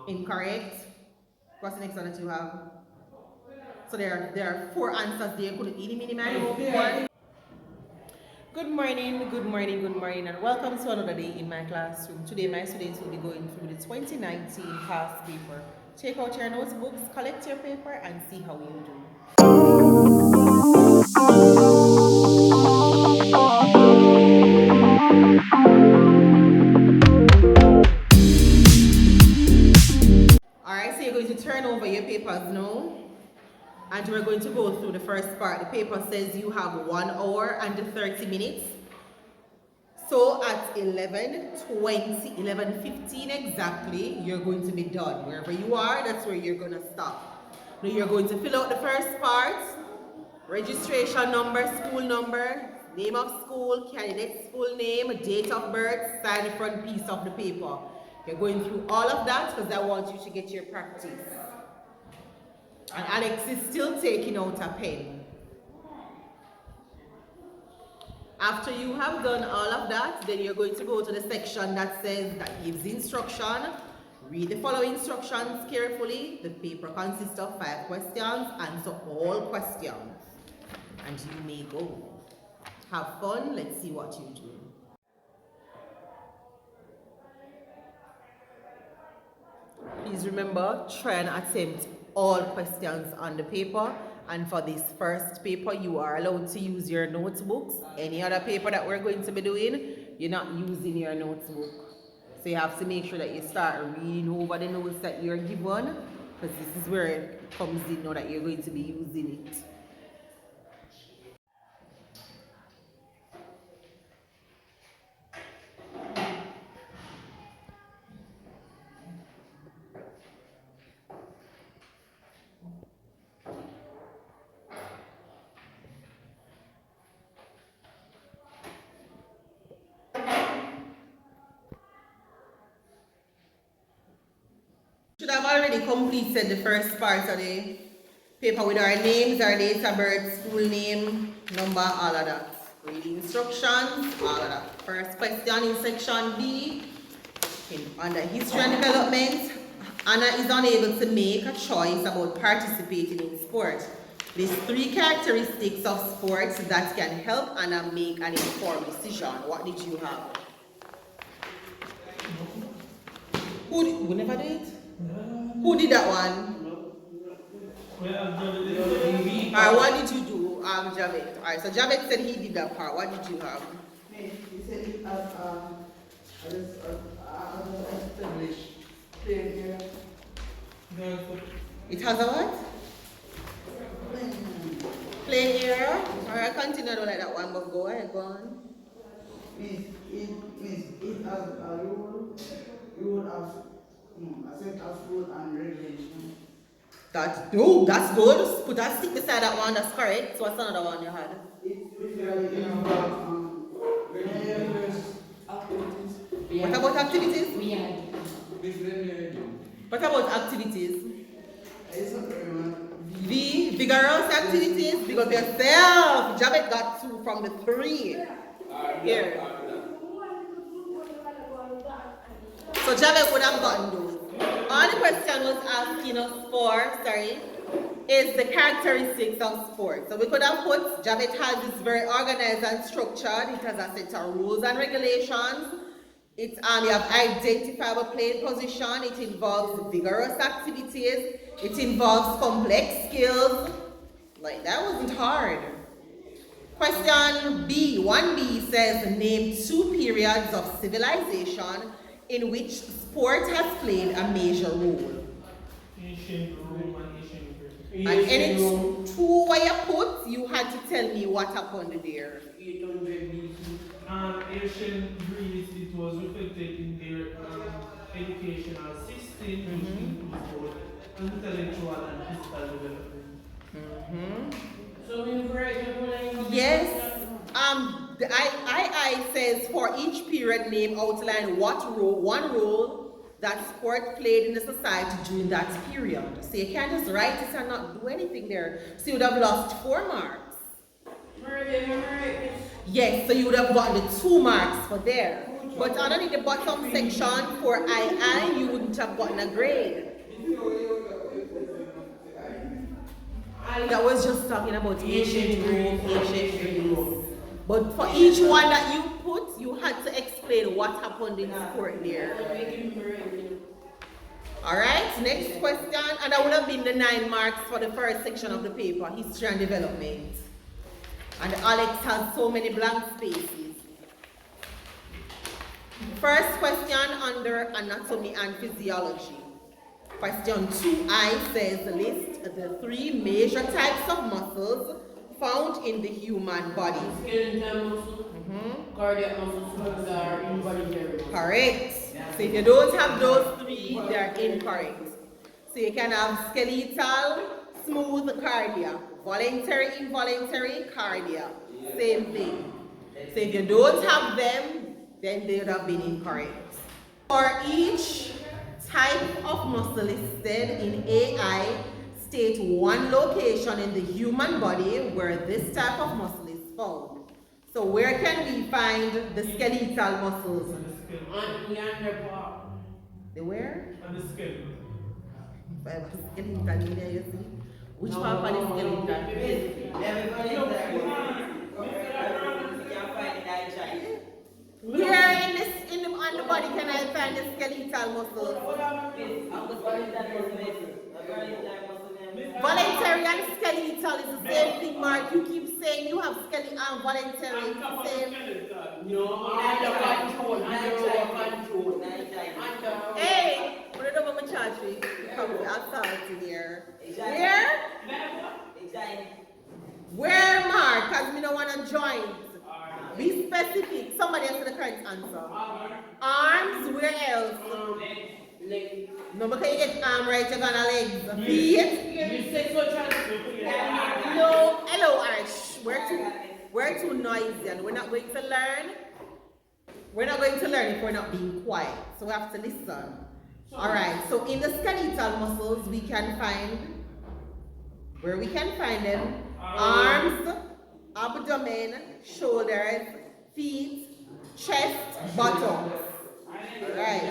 Incorrect. What's the next one that you have? So there are 4 answers there. Could it eeny, meeny, miny, moe, before? Good morning, good morning, good morning, and welcome to another day in my classroom. Today, my students will be going through the 2019 past paper. Take out your notebooks, collect your paper, and see how you do. Alright, so you're going to turn over your papers now. And we're going to go through the first part. The paper says you have 1 hour and 30 minutes. So at 11:20, 11:15 exactly, you're going to be done. Wherever you are, that's where you're going to stop. Now you're going to fill out the first part, registration number, school number, name of school, candidate's full name, date of birth, sign the front piece of the paper. You're going through all of that because I want you to get your practice. And Alex is still taking out a pen. After you have done all of that, then you're going to go to the section that says, that gives instruction. Read the following instructions carefully. The paper consists of 5 questions. Answer all questions. And you may go. Have fun. Let's see what you do. Please remember, try and attempt all questions on the paper. And for this first paper, you are allowed to use your notebooks. Any other paper that we're going to be doing, you're not using your notebook. So you have to make sure that you start reading over the notes that you're given, because this is where it comes in now that you're going to be using it. Should have already completed the first part of the paper with our names, our date of birth, school name, number, all of that. Read the instructions, all of that. First question in section B, under history and development, Anna is unable to make a choice about participating in sport. These 3 characteristics of sports that can help Anna make an informed decision. What did you have? Who never did? Who did that one? Alright, what did you do, Javed? Alright, so Javed said he did that part. What did you have? He said it as established plain here. It has a what? Plain area? Alright, continue, I don't like that one, but go ahead, go on. It has a rule of a set of rule and regulation. That's good. Put a stick beside that one, that's correct. So what's another one you had? It usually involves activities. What about activities? What about activities? Vigorous activities, because yourself. Javed got 2 from the 3. Here. So Javed would have gotten those. All the question was asking us for, is the characteristics of sport. So we could have put, Javed has this very organized and structured. It has a set of rules and regulations. You have identifiable playing position. It involves vigorous activities. It involves complex skills. Like, that wasn't hard. Question B, 1B says, name 2 periods of civilization in which sport has played a major role. Ancient Rome and ancient Greece. And any 2 where you put, you had to tell me what happened there. 800 BC. Ancient Greece, it was reflected in their educational system, which includes both intellectual and physical development. So we write Yes. The I says for each period name outline one role that sport played in the society during that period. So you can't just write it and not do anything there. So you would have lost 4 marks. Yes, so you would have gotten the 2 marks for there. Who But underneath the bottom section for II, you wouldn't have gotten a grade. That was just talking about ancient Rome, ancient Greece. But for each one that you put, you had to explain what happened in sport there. Alright, next question. And that would have been the 9 marks for the first section of the paper, history and development. And Alex has so many blank spaces. First question under anatomy and physiology. Question 2I says list the 3 major types of muscles found in the human body. Skeletal muscle, cardiac muscle, muscular, involuntary. Correct. So if you don't have those 3, they are incorrect. So you can have skeletal, smooth, cardiac, voluntary, involuntary, cardiac. Same thing. So if you don't have them, then they would have been incorrect. For each type of muscle listed in AI, state 1 location in the human body where this type of muscle is found. So where can we find the skeletal muscles? On the underpart. The where? And the skeleton. I have a skeleton in there, you see? Which part of the skeleton? Where on the body can I find the skeletal muscles? Voluntary and skeletal is the same thing, Mark. You keep saying you have skeletal and voluntary. It's the same. No, under control. Hey, what are the charge me? Come with authority here. Where? Where, Mark? Because we don't want to join. Be specific. Somebody has the correct answer. Arms, where else? Leg. No, because you get arm right, you're gonna legs. Feet? No. Hello, Arch. We're too noisy and we're not going to learn. We're not going to learn if we're not being quiet. So we have to listen. Alright, so in the skeletal muscles, we can find, where we can find them, arms, abdomen, shoulders, feet, chest, bottom. Alright.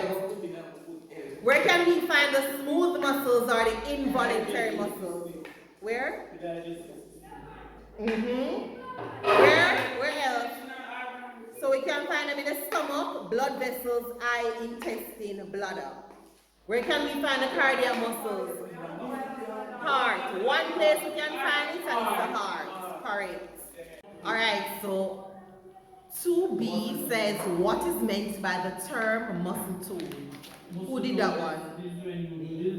Where can we find the smooth muscles or the involuntary muscles? Where? Where else? So we can find them in the stomach, blood vessels, eye, intestine, bladder. Where can we find the cardiac muscles? Heart. One place we can find it and it's the heart. Correct. Alright, so 2B says what is meant by the term muscle tone? Who did that one? This is when you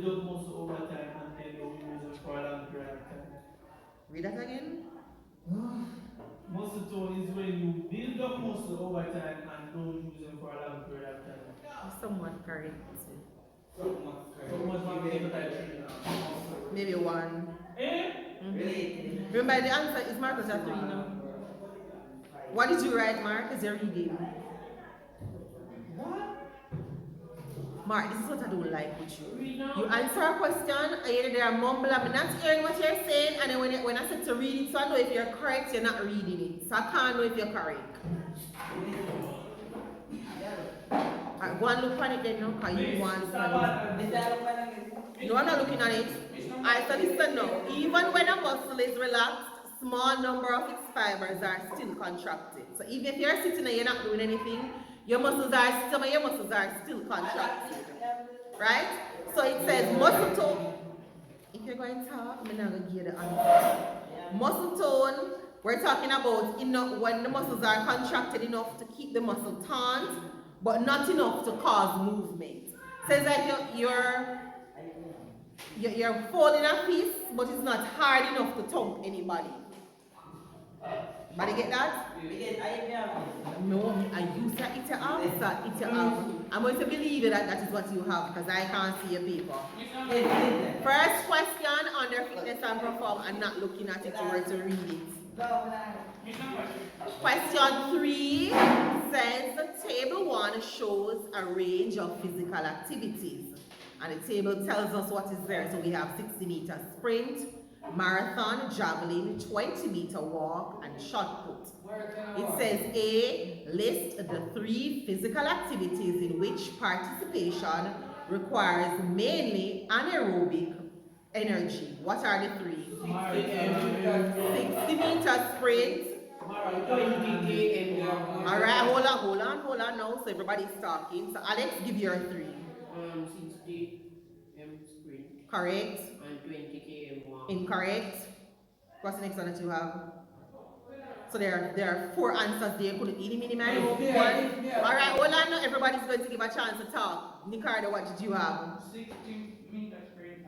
build up muscle over time and then you use it for a long period of time. Read that again. Muscle tone is when you build up muscle over time and don't use them for a long period of time. Someone correct. So much more than type 3 Maybe 1. Eh? Remember the answer is Marcus at 3 now. What did you write, Mark? Is your reading? Mark, this is what I don't like with you. You answer a question, and you're there mumble, I'm not hearing what you're saying, and then when I said to read it, so I know if you're correct, you're not reading it. So I can't know if you're correct. Alright, go and look on it then, no? Because you want to. No, I'm not looking at it. I said, listen now, even when a muscle is relaxed, small number of its fibers are still contracted. So even if you're sitting and you're not doing anything, your muscles are still contracted. Right? So it says muscle tone. If you're going to talk, I'm not going to give the answer. Muscle tone, we're talking about when the muscles are contracted enough to keep the muscle taut, but not enough to cause movement. Says like you're folding a piece, but it's not hard enough to thump anybody. Anybody get that? No, I use that it's I'm going to believe that that is what you have because I can't see your paper. First question under fitness and perform and not looking at it or to read it. Question 3 says table 1 shows a range of physical activities. And the table tells us what is there. So we have 60-meter sprint, marathon, javelin, 20-meter walk, and shot put. It says A, list the 3 physical activities in which participation requires mainly anaerobic energy. What are the 3? 60-meter sprint. Alright, hold on now. So everybody's talking. So Alex, give your 3. 60 sprint. Correct. And 20 km walk. Incorrect. What's the next one that you have? So there are 4 answers there. Could it be the minimum? Alright, hold on now. Everybody's going to give a chance to talk. Nicardo, what did you have? 60-meter sprint.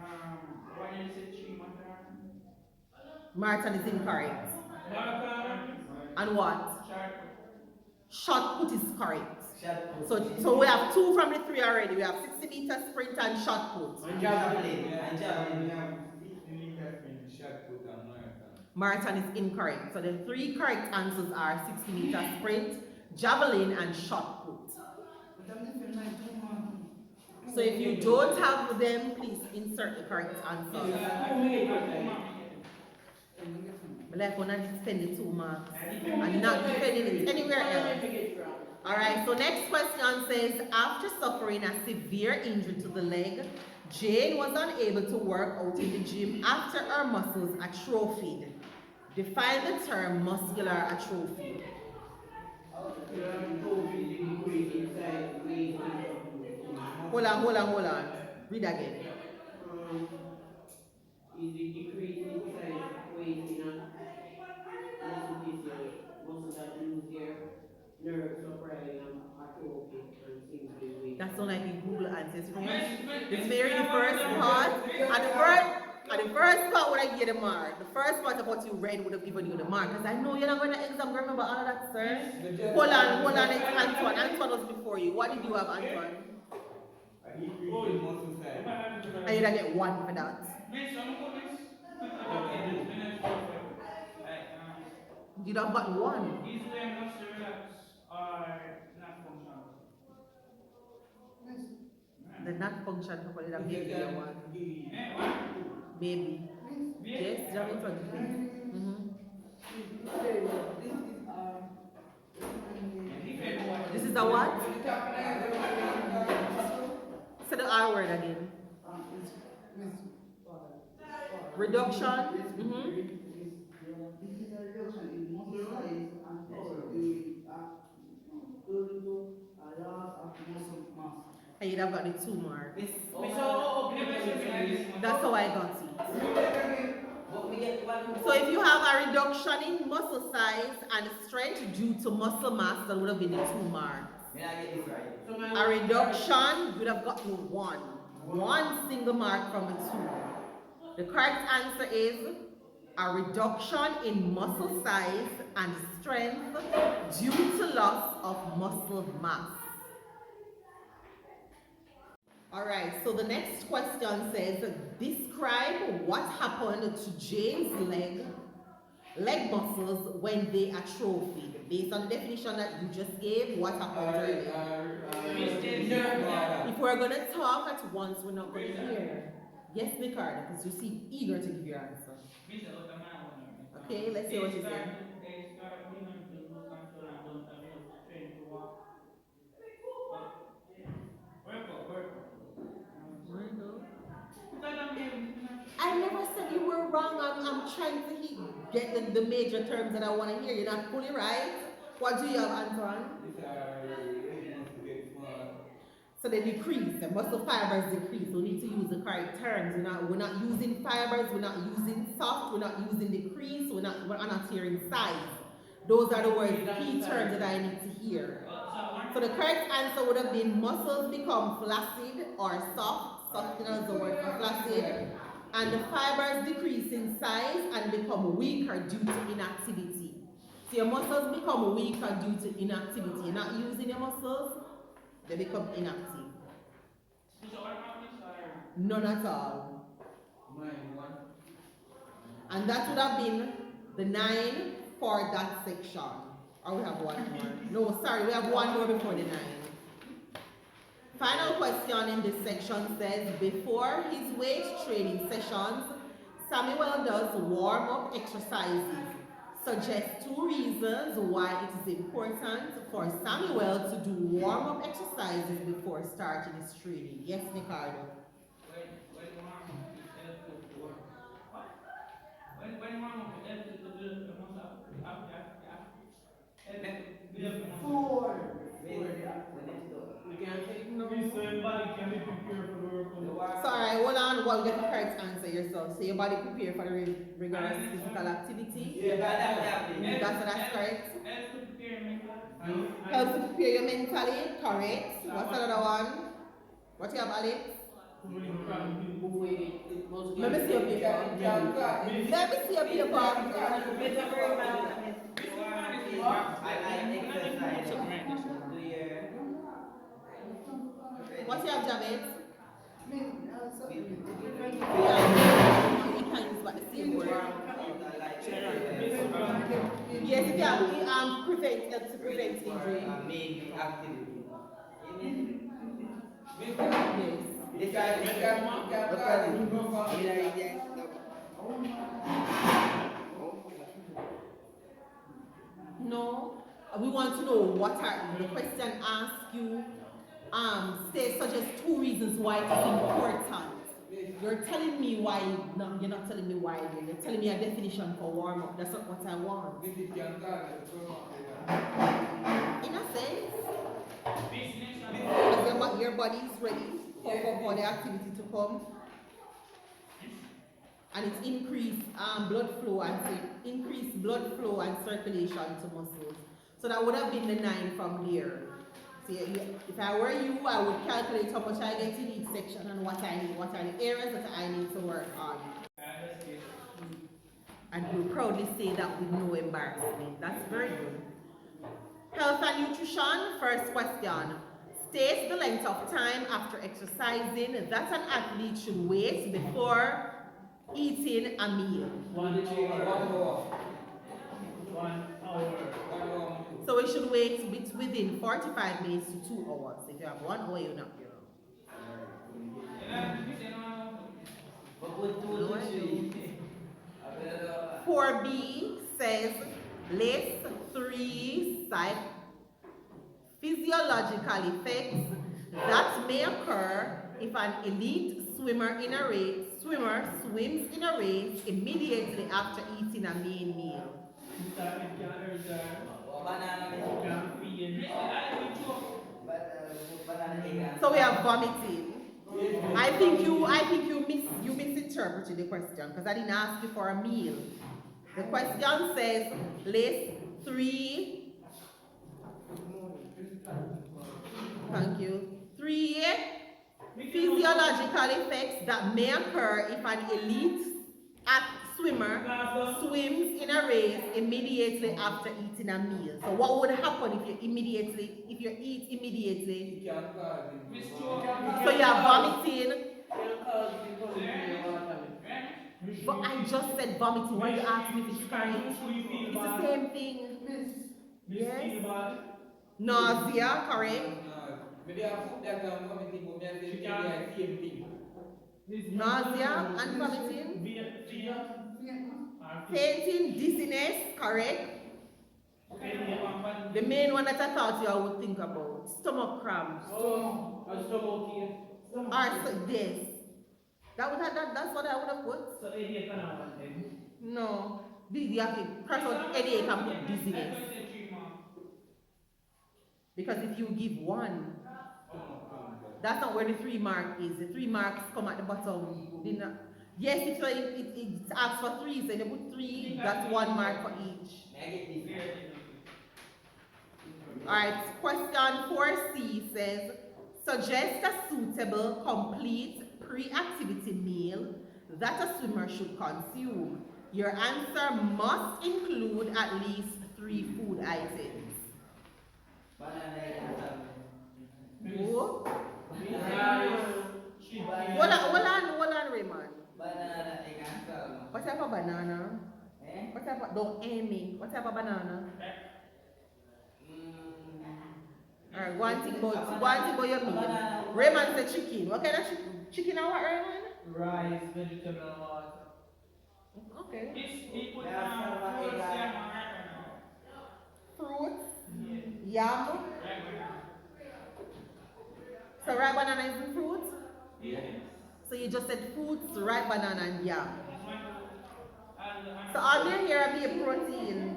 What did you say? 3 Marathon is incorrect. marathon. And what? Shot put is correct. Shot put. So we have 2 from the 3 already. We have 60-meter sprint and shot put. And javelin. And javelin, we have 50-meter sprint, shot put, and marathon. Marathon is incorrect. So the 3 correct answers are 60-meter sprint, javelin, and shot put. So if you don't have them, please insert the correct answer. But like when I spend the 2 marks and not spending it anywhere else. Alright, so next question says, after suffering a severe injury to the leg, Jane was unable to work out in the gym after her muscles atrophied. Define the term muscular atrophy. Hold on. Read again. Is the decrease in size weight in a muscle tissue, muscles that lose their nerves supplying atrophy and simply weak. That's not like in Google Answers. It's very the first part. At the first part would I get a mark. The first part of what you read would have given you the mark. Because I know you're not going to exam. Remember all of that, sir? Hold on. It's Antoine. Antoine was before you. What did you have, Antoine? And you don't get 1 for that. You don't got 1. Is there muscle relax or not functional? The not function properly, that maybe you one. Maybe. Yes, Jamin told you. This is the what? Say the R word again. Reduction. And you'd have got the 2 marks. That's how I got it. So if you have a reduction in muscle size and strength due to muscle mass, that would have been the 2 marks. A reduction, you would have gotten 1. 1 single mark from the 2. The correct answer is a reduction in muscle size and strength due to loss of muscle mass. Alright, so the next question says, describe what happened to Jane's leg muscles when they atrophied. Based on the definition that you just gave, what happened to it? If we're going to talk at once, we're not going to hear. Yes, Ricardo, because you seem eager to give your answer. Okay, let's see what you say. I never said you were wrong. I'm trying to get the major terms that I want to hear. You're not fully right. What do you have, Antoine? So they decrease. The muscle fibers decrease. We need to use the correct terms. We're not using fibers. We're not using soft. We're not using decrease. We're not hearing size. Those are the words, key terms that I need to hear. So the correct answer would have been muscles become flaccid or soft. Soft is the word for flaccid. And the fibers decrease in size and become weaker due to inactivity. So your muscles become weaker due to inactivity. You're not using your muscles, they become inactive. None at all. And that would have been the 9 for that section. Or we have 1 more. No, sorry, we have 1 more before the 9. Final question in this section says, before his weight training sessions, Samuel does warm-up exercises. Suggest 2 reasons why it is important for Samuel to do warm-up exercises before starting his training. Yes, Ricardo. When mom helps to do the most Four. You can't take No. so your body can be prepared for the workout. So, alright, hold on, we'll get the correct answer yourself. So your body prepare for the rigorous physical activity. Yeah, That's correct. Helps to prepare mentally. Helps to prepare you mentally, correct. What's another one? What you have, Alex? Let me see your paper. Let me see your paper. What you have, Javed? You can use but the same word. Yes, if you have prevent helps to prevent injury. No, we want to know what are the question asks you. Suggest 2 reasons why it is important. You're telling me why. No, you're not telling me why. You're telling me a definition for warm up. That's not what I want. In a sense, because your body is ready for the activity to come, and it's increased blood flow and circulation to muscles. So that would have been the 9 from there. So if I were you, I would calculate how much I get in each section and what I need, what are the areas that I need to work on. And we'll proudly say that with no embarrassment. That's very good. Health and nutrition, first question. State the length of time after exercising that an athlete should wait before eating a meal. 1 hour. 1 hour. So we should wait within 45 minutes to 2 hours. If you have 1 hour, you're not here. 4B says list 3 physiological effects that may occur if an elite swimmer swims in a race immediately after eating a main meal. So we have vomiting. I think you misinterpreted the question because I didn't ask you for a meal. The question says list 3. Thank you. 3 physiological effects that may occur if an elite swimmer swims in a race immediately after eating a meal. So what would happen if you eat immediately? So you are vomiting. But I just said vomiting. Why you ask me if it's correct? It's the same thing. Yes. Nausea, correct? Nausea and vomiting. Fainting, dizziness, correct? The main one that I thought you would think about. Stomach cramps. Yes. That's what I would have put. So headache and all that. No. You have to cross out headache and put dizziness. Because if you give 1, that's not where the 3 mark is. The 3 marks come at the bottom. Yes, it asks for 3, so you put 3, that's 1 mark for each. Alright, question 4C says, suggest a suitable, complete pre-activity meal that a swimmer should consume. Your answer must include at least 3 food items. Who? Hold on, Raymond. What type of banana? What type of, don't aim me. What type of banana? Alright, one thing about your meal. Raymond said chicken. What kind of chicken? Chicken and what, Raymond? Rice, vegetable and water. Okay. He put Yeah, fruits, yeah. yam, and ripe Fruits, banana. yam. Ripe banana. So ripe banana is the fruit. Yes. So you just said fruits, ripe banana, and yam. This one too. And So all we here be a protein.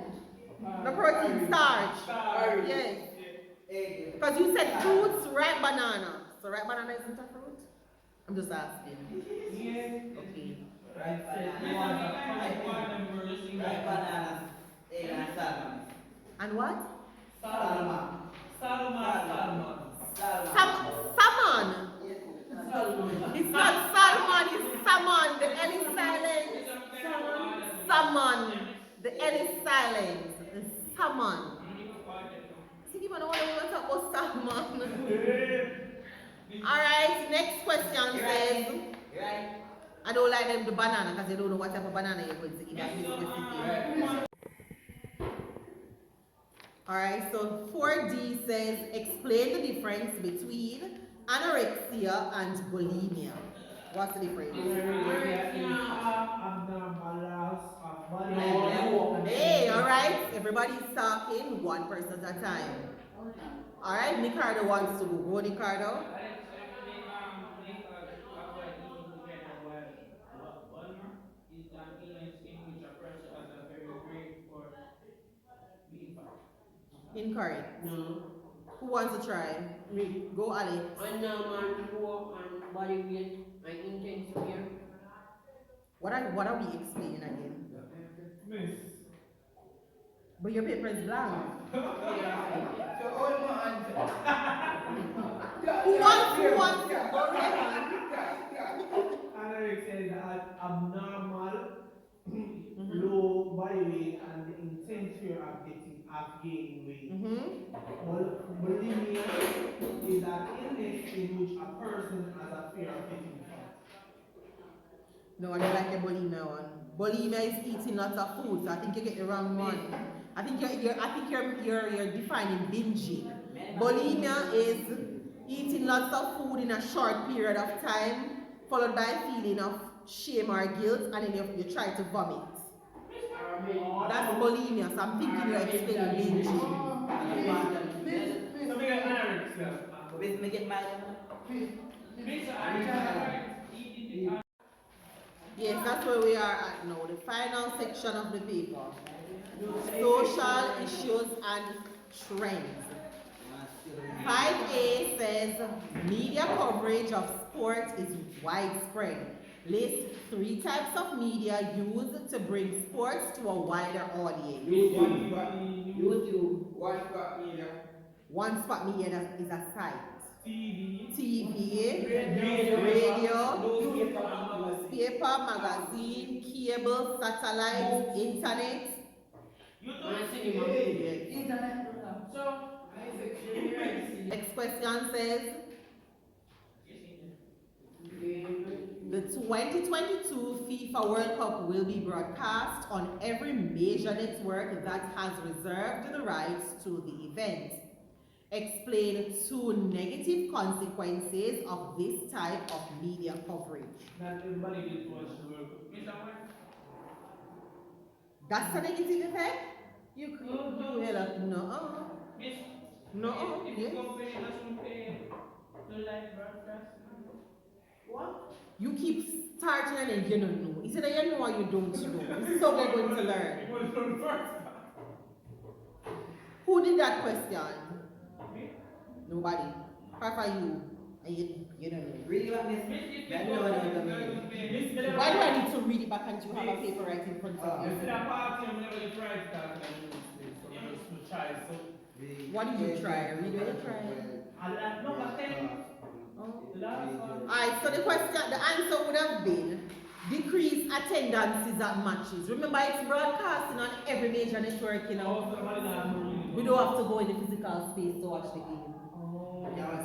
The protein starch. Starch. Yes. Egg. Because you said fruits, ripe banana. So ripe banana isn't a fruit? I'm just asking. Yes. Okay. Ripe Yes, banana. I think one of them were just Ripe bananas. Egg and salmon. And what? Salmon. Salmon. Salmon. It's not salmon, it's salmon. The L is silent. Salmon. The L is silent. It's salmon. See, people don't want to talk about salmon. Alright, next question says, Right. I don't like them the banana because they don't know what type of banana you're going to eat. That is specific. Alright, so 4D says explain the difference between anorexia and bulimia. What's the difference? Hey, alright, everybody's talking, one person at a time. Alright, Nicardo wants to go. Go, Nicardo. Incorrect. No. Who wants to try? Me. Go, Alex. And man poor and body weight and intense fear. What are we explaining again? Miss. But your paper is blank. So all my answer. Who wants to go ahead? Anorexia is abnormal, low body weight and the intense fear of gaining weight. Bulimia is an illness in which a person has a fear of getting fat. No, I don't like the bulimia one. Bulimia is eating lots of food, so I think you get the wrong one. I think you're defining binging. Bulimia is eating lots of food in a short period of time, followed by a feeling of shame or guilt, and then you try to vomit. That's bulimia, so I'm thinking you're explaining binging. Miss, me get my. Yes, that's where we are at now, the final section of the paper. Social issues and trends. 5A says media coverage of sport is widespread. List 3 types of media used to bring sports to a wider audience. YouTube. One spot media. One spot media is a site. TV, radio, newspaper, magazine, cable, satellite, internet. Next question says, the 2022 FIFA World Cup will be broadcast on every major network that has reserved the rights to the event. Explain 2 negative consequences of this type of media coverage. Not everybody gets to watch the World Cup. That's a negative effect? You could do it. No. No. Yes. What? You keep starting and then you don't know. Is it that you know or you don't know? This is how we're going to learn. Who did that question? Nobody. Apart from you. And you don't know. Read what Miss. Why do I need to read it back and you have a paper right in front of you? What did you try? Read what you tried. Number 10. Alright, so the answer would have been decrease attendances at matches. Remember, it's broadcasting on every major network, you know. We don't have to go in the physical space to watch the game.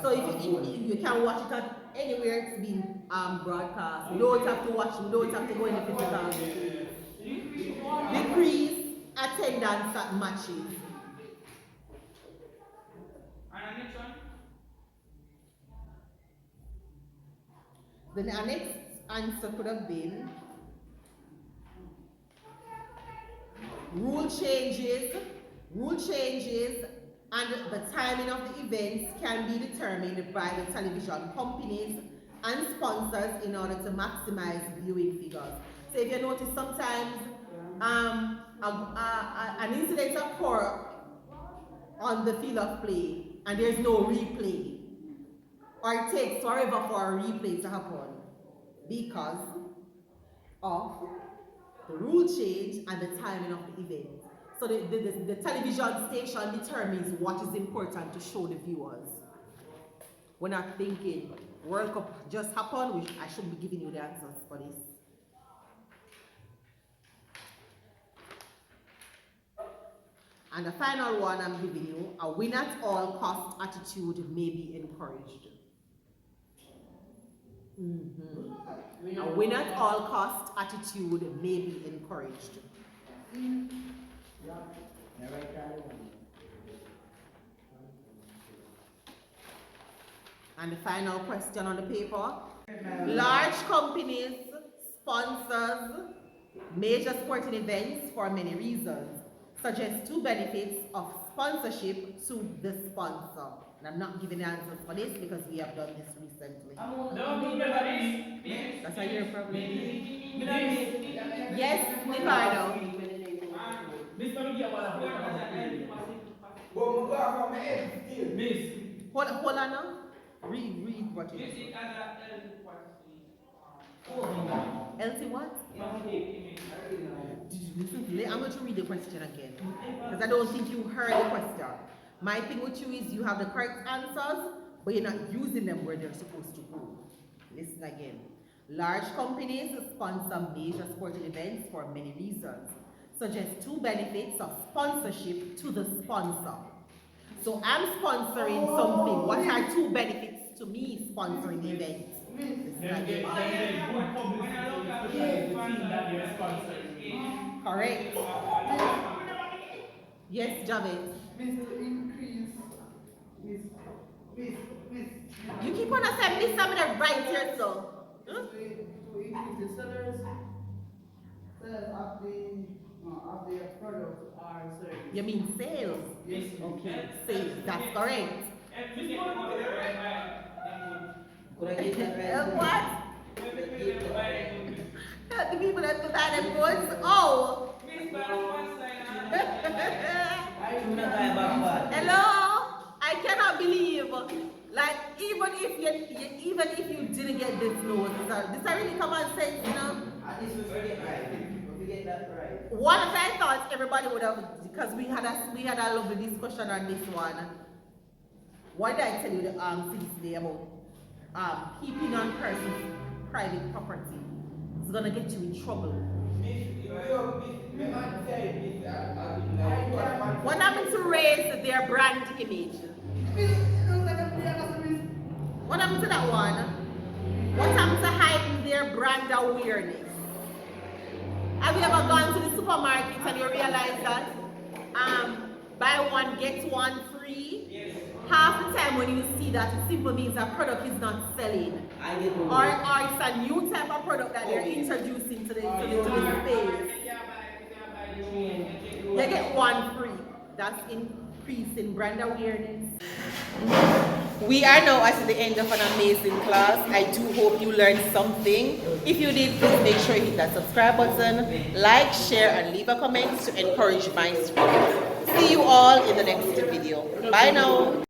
So if you can watch it at anywhere it's been broadcast. We don't have to watch, we don't have to go in the physical space. Decrease attendance at matches. And the next one? The next answer could have been rule changes, and the timing of the events can be determined by the television companies and sponsors in order to maximize viewing figures. So if you notice sometimes an incident occurs on the field of play and there's no replay, or it takes forever for a replay to happen because of the rule change and the timing of the event. So the television station determines what is important to show the viewers. We're not thinking World Cup just happened, I should be giving you the answers for this. And the final one I'm giving you, a win at all cost attitude may be encouraged. A win at all cost attitude may be encouraged. And the final question on the paper. Large companies sponsors major sporting events for many reasons. Suggest 2 benefits of sponsorship to the sponsor. And I'm not giving the answers for this because we have done this recently. That's why you're probably. Yes, Ricardo. Hold on now. Read what you said. LT what? I'm going to read the question again because I don't think you heard the question. My thing with you is you have the correct answers, but you're not using them where they're supposed to go. Listen again. Large companies sponsor major sporting events for many reasons. Suggest 2 benefits of sponsorship to the sponsor. So I'm sponsoring something. What are 2 benefits to me sponsoring the event? Correct. Yes, Javed. You keep on saying miss some of the right here, so. To increase the sellers of their product or service. You mean sales? Yes. Okay, sales. That's correct. What? The people that provide them goods? Oh! Hello? I cannot believe, like, even if you didn't get this note, this are really common sense, you know? At least we get that right. One of I thought everybody would have, because we had a lovely discussion on this one. What did I tell you today about keeping on person's private property? It's gonna get you in trouble. What happened to raise their brand image? What happened to that one? What happened to hiding their brand awareness? Have you ever gone to the supermarket and you realize that buy one get one free? Yes. Half the time when you see that, it simply means that product is not selling. Or it's a new type of product that they're introducing to the space. You get one free. That's increasing brand awareness. We are now at the end of an amazing class. I do hope you learned something. If you did, please make sure you hit that subscribe button, like, share, and leave a comment to encourage my students. See you all in the next video. Bye now.